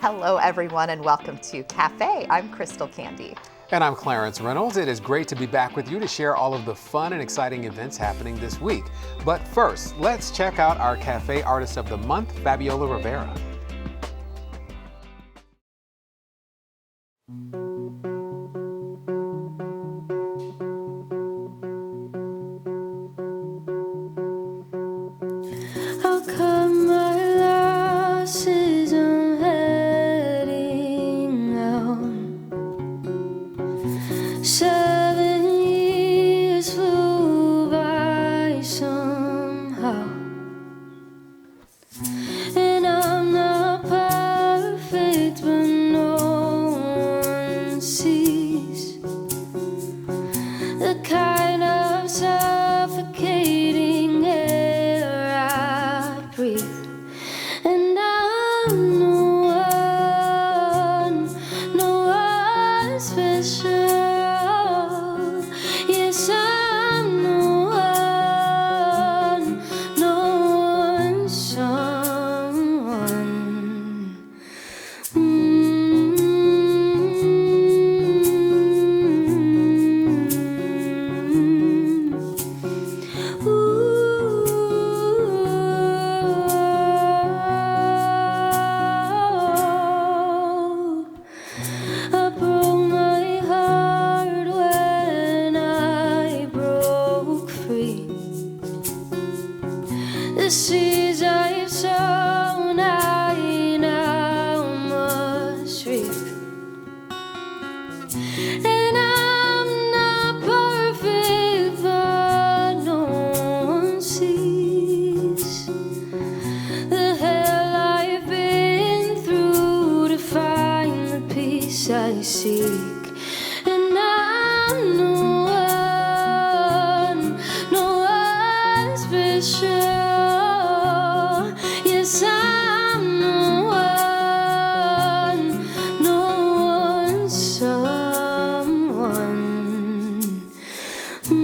Hello, everyone, and welcome to Cafe. I'm Crystal Candy. And I'm Clarence Reynolds. It is great to be back with you to share all of the fun and exciting events happening this week. But first, let's check out our Cafe Artist of the Month, Fabiola Rivera. How come my losses I'm heading out? 7 years flew by somehow, and I'm not perfect, but no one sees the kind of suffocating air I breathe. And I'm no one special. Yes, I'm no one, someone. I broke my heart when I broke free. The seeds I've sown I now must reap. And I'm not perfect, but no one sees the hell I've been through to find the peace I seek. And I'm no one special. Yes, I'm no one, someone. And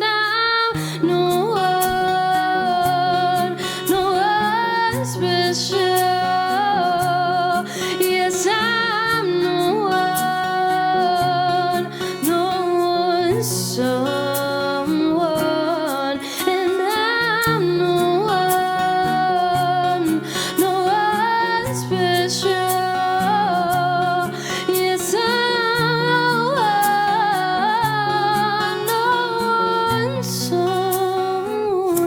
I'm no one special. Yes, I'm no one, someone. And I'm no one special. Yes, I'm no one, someone.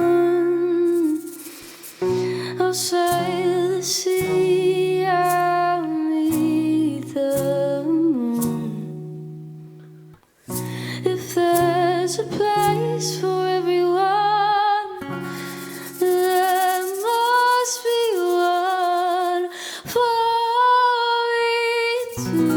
Outside the sea, I'll meet the moon. If there's a place for everyone, there must be one for me too.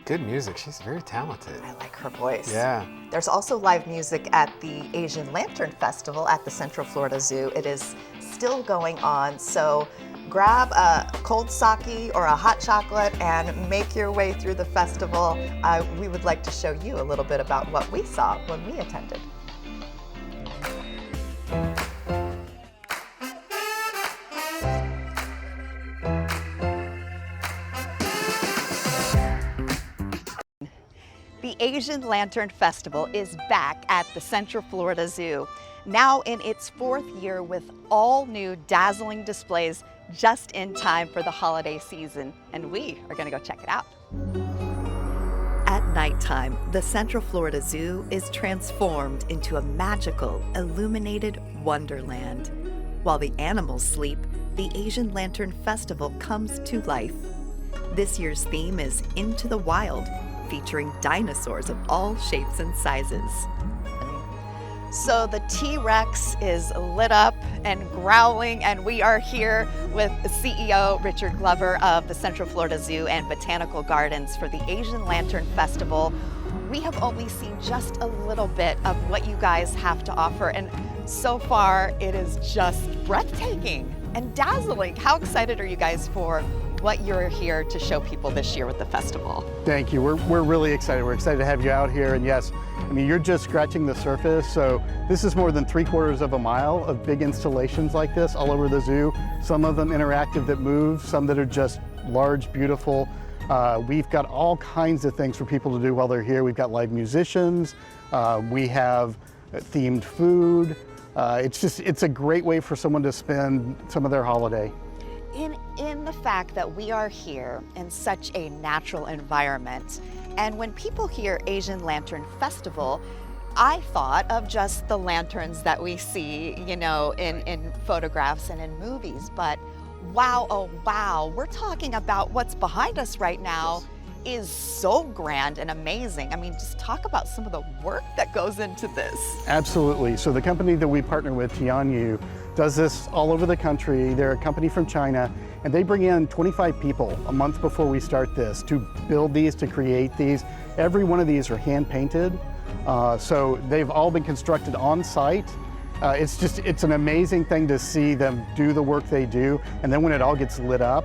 Good music. She's very talented. I like her voice. Yeah. There's also live music at the Asian Lantern Festival at the Central Florida Zoo. It is still going on, so grab a cold sake or a hot chocolate and make your way through the festival. We would like to show you a little bit about what we saw when we attended. The Asian Lantern Festival is back at the Central Florida Zoo, now in its 4th year with all new dazzling displays just in time for the holiday season, and we are going to go check it out. At nighttime, the Central Florida Zoo is transformed into a magical, illuminated wonderland. While the animals sleep, the Asian Lantern Festival comes to life. This year's theme is Into the Wild, featuring dinosaurs of all shapes and sizes. So the T-Rex is lit up and growling, and we are here with CEO Richard Glover of the Central Florida Zoo and Botanical Gardens for the Asian Lantern Festival. We have only seen just a little bit of what you guys have to offer, and so far it is just breathtaking and dazzling. How excited are you guys for what you're here to show people this year with the festival? Thank you. We're really excited. We're excited to have you out here. And yes, I mean, you're just scratching the surface. So this is more than 3/4 of a mile of big installations like this all over the zoo. Some of them interactive that move, some that are just large, beautiful. We've got all kinds of things for people to do while they're here. We've got live musicians. We have themed food. It's a great way for someone to spend some of their holiday. In the fact that we are here in such a natural environment, and when people hear Asian Lantern Festival, I thought of just the lanterns that we see, you know, in photographs and in movies, but wow, oh wow, we're talking about what's behind us right now is so grand and amazing. I mean, just talk about some of the work that goes into this. Absolutely. So the company that we partner with, Tianyu, does this all over the country. They're a company from China, and they bring in 25 people a month before we start this to build these, to create these. Every one of these are hand painted. So they've all been constructed on site. It's an amazing thing to see them do the work they do. And then when it all gets lit up,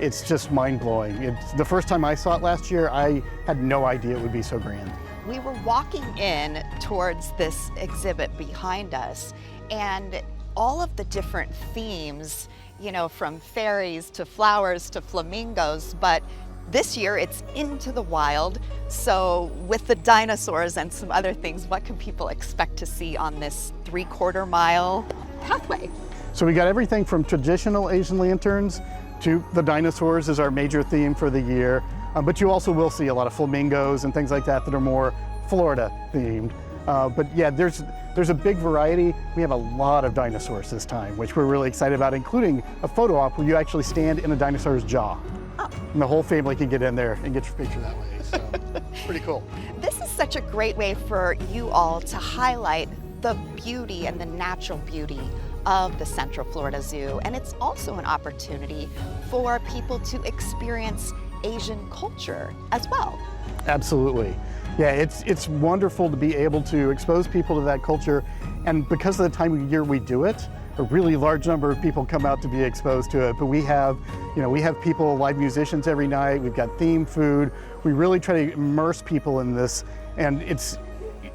it's just mind-blowing. It's the first time I saw it last year, I had no idea it would be so grand. We were walking in towards this exhibit behind us, and all of the different themes, you know, from fairies to flowers to flamingos, but this year it's into the wild. So with the dinosaurs and some other things, what can people expect to see on this 3/4 mile pathway? So we got everything from traditional Asian lanterns to the dinosaurs is our major theme for the year. But you also will see a lot of flamingos and things like that that are more Florida themed. But yeah, there's a big variety. We have a lot of dinosaurs this time, which we're really excited about, including a photo op where you actually stand in a dinosaur's jaw. Oh. And the whole family can get in there and get your picture that way. So pretty cool. This is such a great way for you all to highlight the beauty and the natural beauty of the Central Florida Zoo. And it's also an opportunity for people to experience Asian culture as well. Absolutely. Yeah, it's wonderful to be able to expose people to that culture. And because of the time of year we do it, a really large number of people come out to be exposed to it. But we have people, live musicians every night. We've got themed food. We really try to immerse people in this. And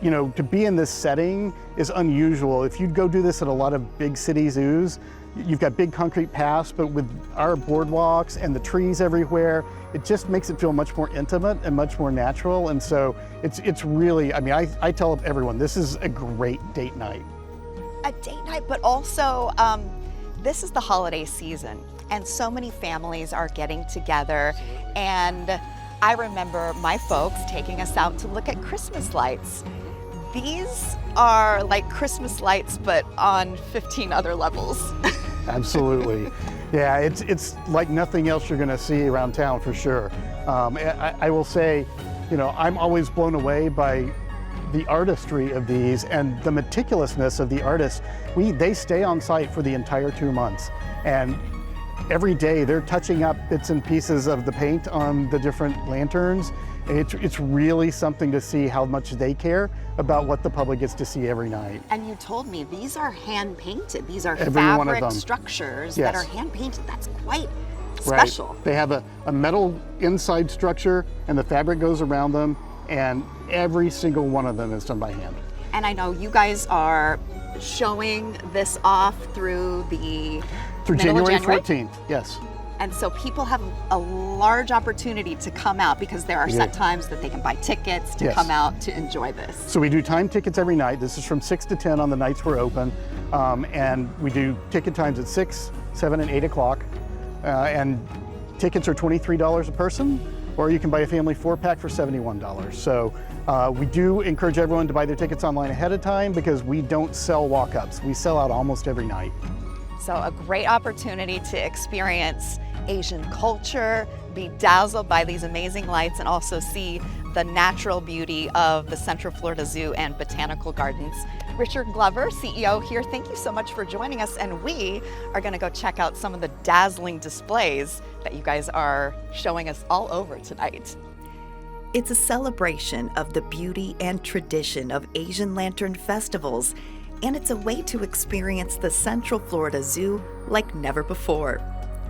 to be in this setting is unusual. If you'd go do this at a lot of big city zoos, you've got big concrete paths, but with our boardwalks and the trees everywhere, it just makes it feel much more intimate and much more natural. And so it's really, I mean, I tell everyone, this is a great date night. A date night, but also this is the holiday season, and so many families are getting together. And I remember my folks taking us out to look at Christmas lights. These are like Christmas lights, but on 15 other levels. Absolutely. Yeah, it's like nothing else you're gonna see around town for sure. I will say, I'm always blown away by the artistry of these and the meticulousness of the artists. They stay on site for the entire 2 months. And every day they're touching up bits and pieces of the paint on the different lanterns. It's really something to see how much they care about what the public gets to see every night. And you told me these are hand painted. These are every one of fabric them. Structures Yes. that are hand painted. That's quite special. Right. They have a metal inside structure and the fabric goes around them, and every single one of them is done by hand. And I know you guys are showing this off through January 14th, yes. And so people have a large opportunity to come out because there are set times that they can buy tickets to come out to enjoy this. So we do time tickets every night. This is from 6 to 10 on the nights we're open. And we do ticket times at 6, 7, and 8 o'clock. And tickets are $23 a person, or you can buy a family 4-pack for $71. So we do encourage everyone to buy their tickets online ahead of time because we don't sell walk-ups. We sell out almost every night. So a great opportunity to experience Asian culture, be dazzled by these amazing lights, and also see the natural beauty of the Central Florida Zoo and Botanical Gardens. Richard Glover, CEO here, thank you so much for joining us, and we are going to go check out some of the dazzling displays that you guys are showing us all over tonight. It's a celebration of the beauty and tradition of Asian Lantern festivals, and it's a way to experience the Central Florida Zoo like never before.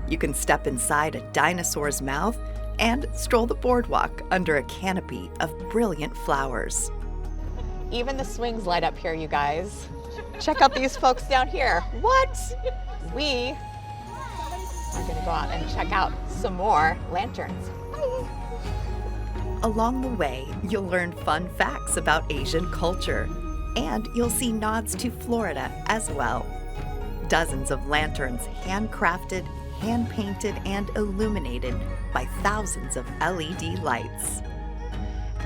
You can step inside a dinosaur's mouth and stroll the boardwalk under a canopy of brilliant flowers. Even the swings light up here, you guys. Check out these folks down here. What? We are going to go out and check out some more lanterns. Along the way, you'll learn fun facts about Asian culture, and you'll see nods to Florida as well. Dozens of lanterns handcrafted, hand-painted, and illuminated by thousands of LED lights.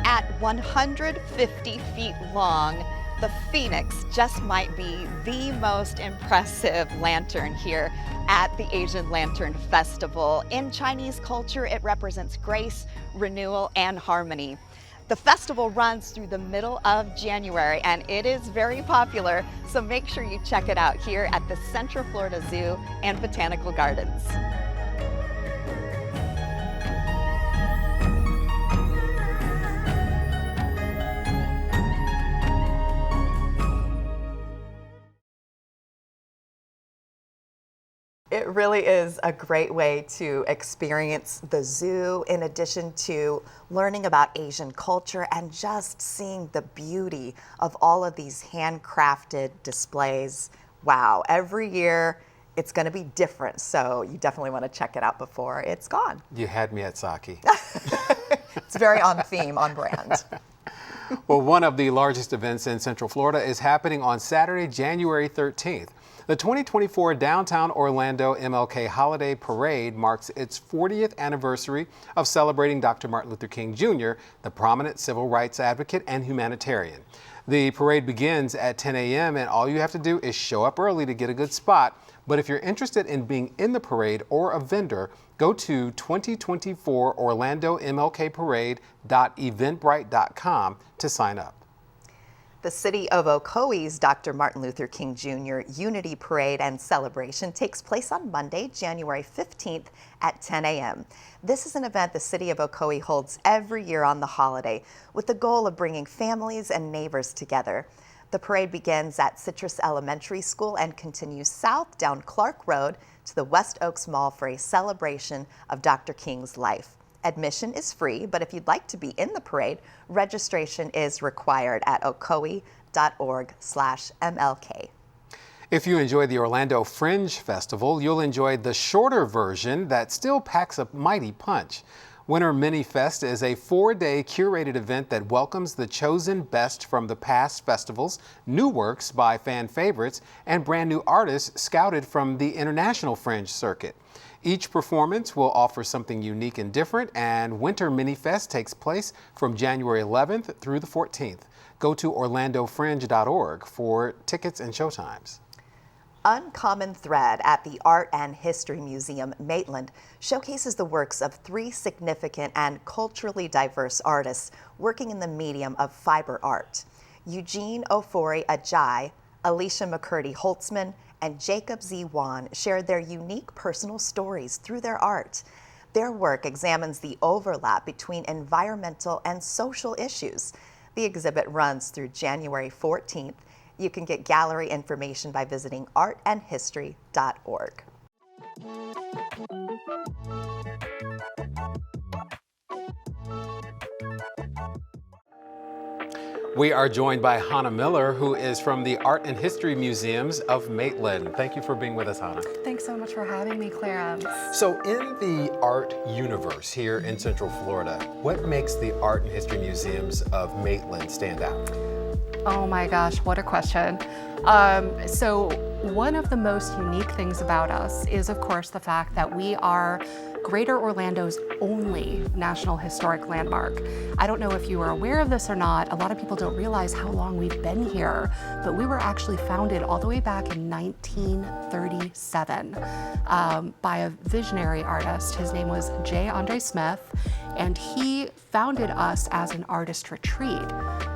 At 150 feet long, the Phoenix just might be the most impressive lantern here at the Asian Lantern Festival. In Chinese culture, it represents grace, renewal, and harmony. The festival runs through the middle of January, and it is very popular, so make sure you check it out here at the Central Florida Zoo and Botanical Gardens. It really is a great way to experience the zoo, in addition to learning about Asian culture and just seeing the beauty of all of these handcrafted displays. Wow, every year it's going to be different, so you definitely want to check it out before it's gone. You had me at Saki. It's very on theme, on brand. Well, one of the largest events in Central Florida is happening on Saturday, January 13th. The 2024 Downtown Orlando MLK Holiday Parade marks its 40th anniversary of celebrating Dr. Martin Luther King Jr., the prominent civil rights advocate and humanitarian. The parade begins at 10 a.m. and all you have to do is show up early to get a good spot. But if you're interested in being in the parade or a vendor, go to 2024orlandomlkparade.eventbrite.com to sign up. The City of Ocoee's Dr. Martin Luther King Jr. Unity Parade and Celebration takes place on Monday, January 15th at 10 a.m. This is an event the City of Ocoee holds every year on the holiday with the goal of bringing families and neighbors together. The parade begins at Citrus Elementary School and continues south down Clark Road to the West Oaks Mall for a celebration of Dr. King's life. Admission is free, but if you'd like to be in the parade, registration is required at ocoee.org/MLK. If you enjoy the Orlando Fringe Festival, you'll enjoy the shorter version that still packs a mighty punch. Winter Mini Fest is a 4-day curated event that welcomes the chosen best from the past festivals, new works by fan favorites, and brand new artists scouted from the international Fringe circuit. Each performance will offer something unique and different, and Winter Mini Fest takes place from January 11th through the 14th. Go to orlandofringe.org for tickets and showtimes. Uncommon Thread at the Art and History Museum, Maitland, showcases the works of 3 significant and culturally diverse artists working in the medium of fiber art. Eugene Ofori Ajay, Alicia McCurdy Holtzman, and Jacob Z. Wan shared their unique personal stories through their art. Their work examines the overlap between environmental and social issues. The exhibit runs through January 14th. You can get gallery information by visiting artandhistory.org. We are joined by Hannah Miller, who is from the Art and History Museums of Maitland. Thank you for being with us, Hannah. Thanks so much for having me, Clarence. So in the art universe here in Central Florida, what makes the Art and History Museums of Maitland stand out? Oh my gosh, what a question. So one of the most unique things about us is, of course, the fact that we are Greater Orlando's only National Historic Landmark. I don't know if you are aware of this or not. A lot of people don't realize how long we've been here, but we were actually founded all the way back in 1937 by a visionary artist. His name was J. Andre Smith, and he founded us as an artist retreat.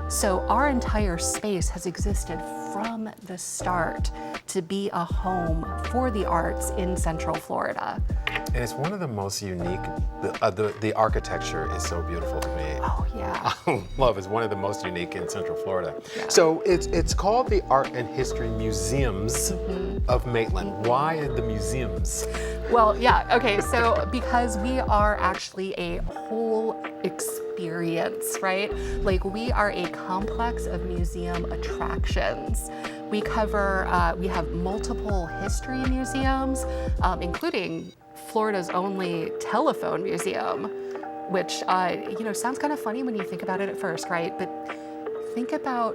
So our entire space has existed from the start to be a home for the arts in Central Florida. And it's one of the most unique, the architecture is so beautiful to me. Oh yeah. Love is one of the most unique in Central Florida. Yeah. So it's called the Art and History Museums of Maitland. Why the museums? Well, yeah, okay, so because we are actually a whole experience, right? Like we are a complex of museum attractions. We cover, we have multiple history museums, including Florida's only telephone museum, which, sounds kind of funny when you think about it at first, right? But think about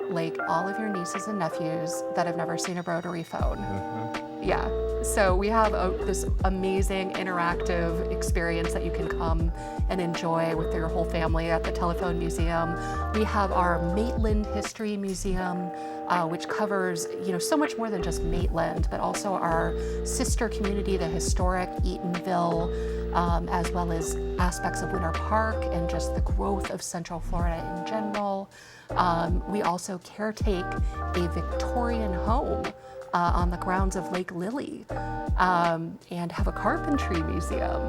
like all of your nieces and nephews that have never seen a rotary phone. Yeah, so we have this amazing interactive experience that you can come and enjoy with your whole family at the Telephone Museum. We have our Maitland History Museum, which covers, so much more than just Maitland, but also our sister community, the historic Eatonville, as well as aspects of Winter Park and just the growth of Central Florida in general. We also caretake a Victorian home on the grounds of Lake Lily, and have a carpentry museum,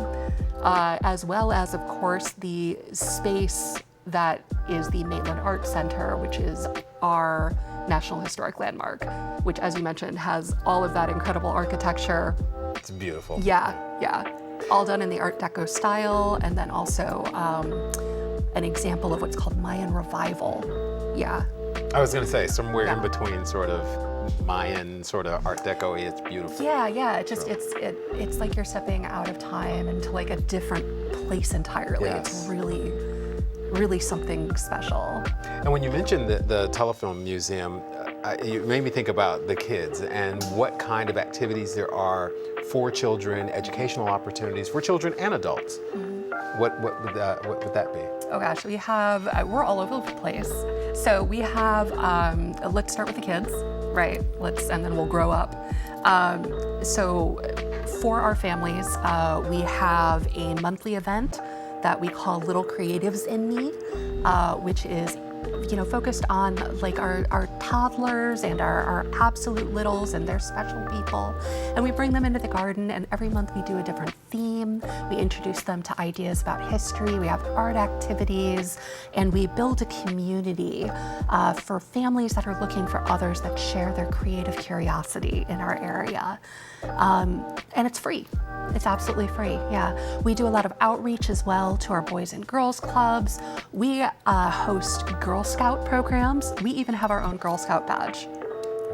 as well as, of course, the space that is the Maitland Arts Center, which is our National Historic Landmark, which, as you mentioned, has all of that incredible architecture. It's beautiful. Yeah. All done in the Art Deco style, and then also an example of what's called Mayan Revival. Yeah. I was going to say, somewhere in between sort of Mayan, sort of Art Deco-y, it's beautiful. Yeah. It's like you're stepping out of time into like a different place entirely. Yes. It's really something special. And when you mentioned the Telephone Museum, you made me think about the kids and what kind of activities there are for children, educational opportunities for children and adults. What would that be? Oh gosh, we have, we're all over the place. So we have, let's start with the kids, right? And then we'll grow up. So for our families, we have a monthly event that we call Little Creatives in Me, which is focused on like our toddlers and our absolute littles and their special people. And we bring them into the garden, and every month we do a different theme. We introduce them to ideas about history. We have art activities, and we build a community for families that are looking for others that share their creative curiosity in our area. And it's free. It's absolutely free, yeah. We do a lot of outreach as well to our Boys and Girls Clubs. We host Girl Scout programs. We even have our own Girl Scout badge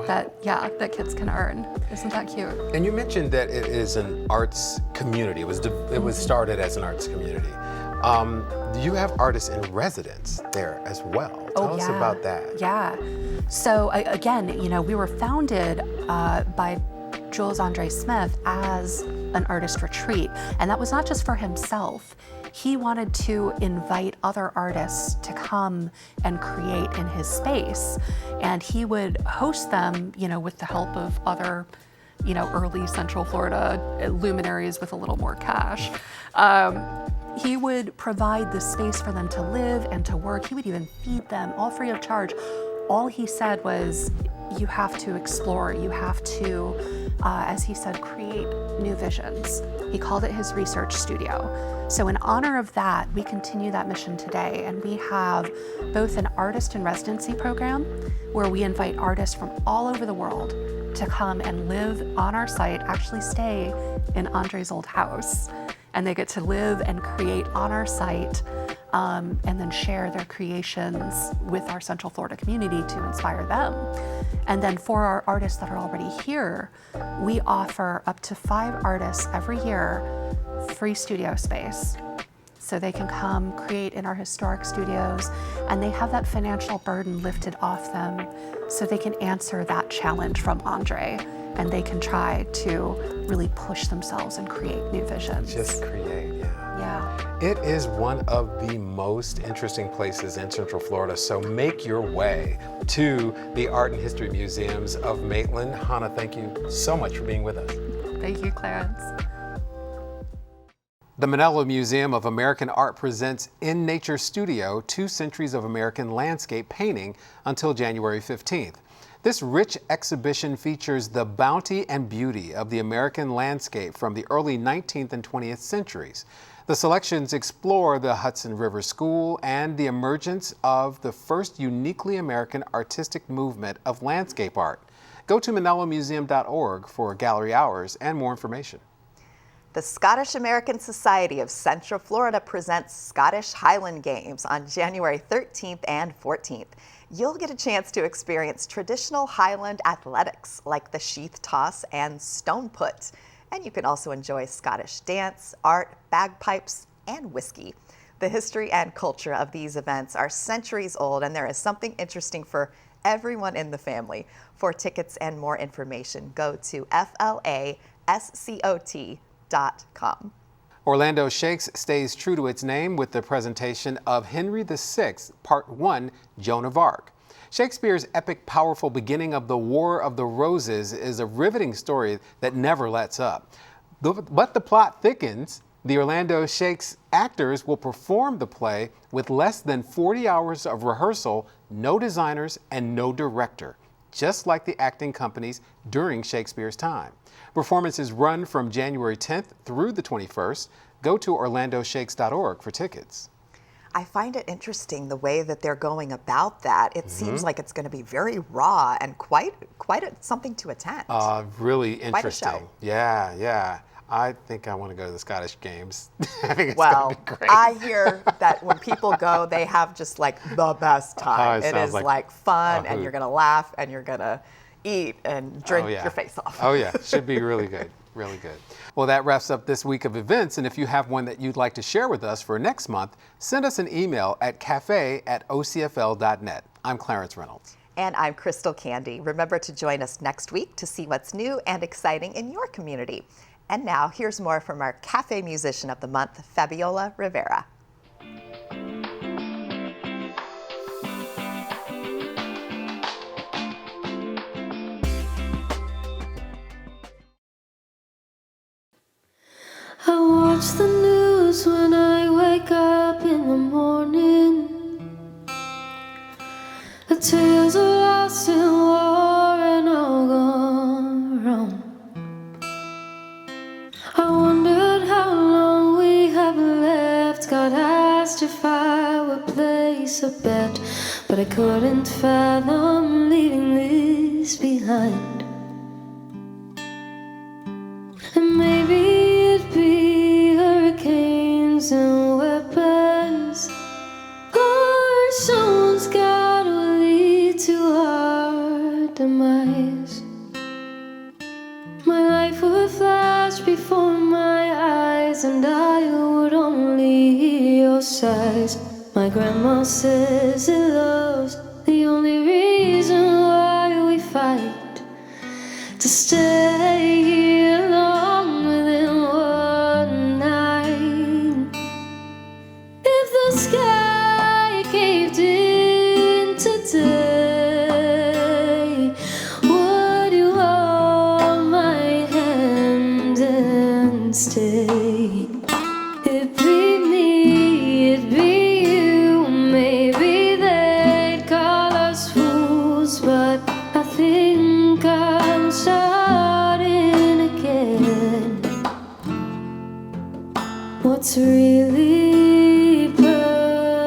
that kids can earn. Isn't that cute? And you mentioned that it is an arts community. It was started as an arts community. You have artists in residence there as well. Tell us about that. Yeah. So again, we were founded by Jules Andre Smith as an artist retreat, and that was not just for himself. He wanted to invite other artists to come and create in his space, and he would host them, with the help of other, early Central Florida luminaries with a little more cash. He would provide the space for them to live and to work. He would even feed them, all free of charge. All he said was, you have to explore, you have to, as he said, create new visions. He called it his research studio. So in honor of that, we continue that mission today, and we have both an artist in residency program where we invite artists from all over the world to come and live on our site, actually stay in Andre's old house, and they get to live and create on our site, and then share their creations with our Central Florida community to inspire them. And then for our artists that are already here, we offer up to 5 artists every year free studio space. so they can come create in our historic studios, and they have that financial burden lifted off them so they can answer that challenge from Andre, and they can try to really push themselves and create new visions. Just create, yeah. Yeah. It is one of the most interesting places in Central Florida, so make your way to the Art and History Museums of Maitland. Hannah, thank you so much for being with us. Thank you, Clarence. The Manello Museum of American Art presents In Nature Studio, 2 Centuries of American Landscape Painting until January 15th. This rich exhibition features the bounty and beauty of the American landscape from the early 19th and 20th centuries. The selections explore the Hudson River School and the emergence of the first uniquely American artistic movement of landscape art. Go to manellomuseum.org for gallery hours and more information. The Scottish American Society of Central Florida presents Scottish Highland Games on January 13th and 14th. You'll get a chance to experience traditional Highland athletics like the sheath toss and stone put. And you can also enjoy Scottish dance, art, bagpipes, and whiskey. The history and culture of these events are centuries old, and there is something interesting for everyone in the family. For tickets and more information, go to flascot.com. Orlando Shakes stays true to its name with the presentation of Henry VI, Part 1, Joan of Arc. Shakespeare's epic, powerful beginning of the War of the Roses is a riveting story that never lets up. But the plot thickens. The Orlando Shakes actors will perform the play with less than 40 hours of rehearsal, no designers, and no director, just like the acting companies during Shakespeare's time. Performances run from January 10th through the 21st. Go to orlandoshakes.org for tickets. I find it interesting the way that they're going about that. It seems like it's going to be very raw and quite something to attend. Really Quite a interesting. show. Yeah. I think I want to go to the Scottish Games. I think it's Well, going to be great. I hear that when people go, they have just like the best time. it It sounds is like like fun, a and hoot. you're going to laugh, and you're going to eat and drink your face off. Oh yeah, should be really good, really good. Well, that wraps up this week of events, and if you have one that you'd like to share with us for next month, send us an email at cafe@ocfl.net. I'm Clarence Reynolds. And I'm Crystal Candy. Remember to join us next week to see what's new and exciting in your community. And now here's more from our Cafe Musician of the Month, Fabiola Rivera. I watch the news when I wake up in the morning. The tales of loss and war and all gone wrong. I wondered how long we have left. God asked if I would place a bet, but I couldn't fathom leaving this behind. And maybe it'd be hurricanes and weapons, or someone's God will lead to our demise. My life would flash before my eyes, and I would only hear your sighs. My grandma says that love's the only reason why we fight, to stay here longer than one night. If the sky caved in today, would you hold my hand and stay? It'd be me, it'd be you. Maybe they'd call us fools, but I think I'm starting again. What's really perfect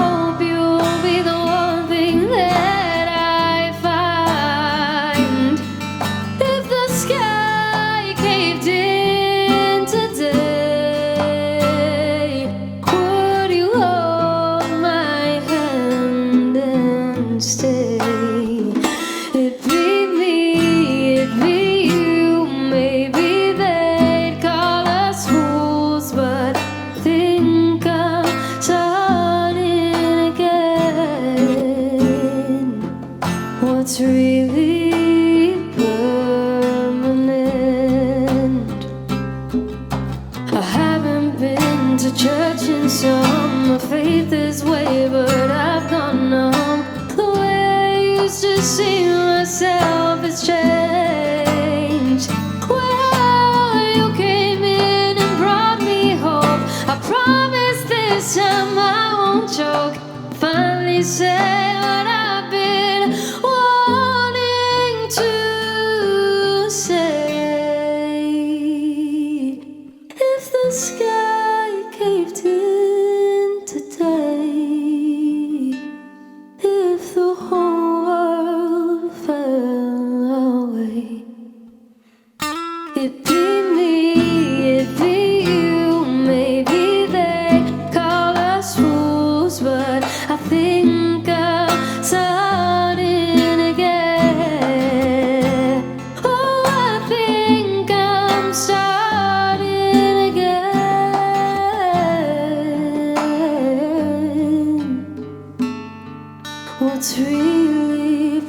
hope you'll be the one thing that I find. If the sky caved in today, would you hold my hand and stay? It'd be me, it'd be you. Maybe they'd call us fools, but I think I'm starting again. What's really permanent? I haven't been to church in some, my faith is wavered, I've gone numb. The way I used to see myself has changed. Well, you came in and brought me hope. I promise this time I won't choke. Finally say what I've been wanting to say. If the sky caved in today, if the whole world fell away, it'd be me, it'd be you. Maybe they call us fools, but I think I'm starting again. Oh, I think I'm starting again. What's really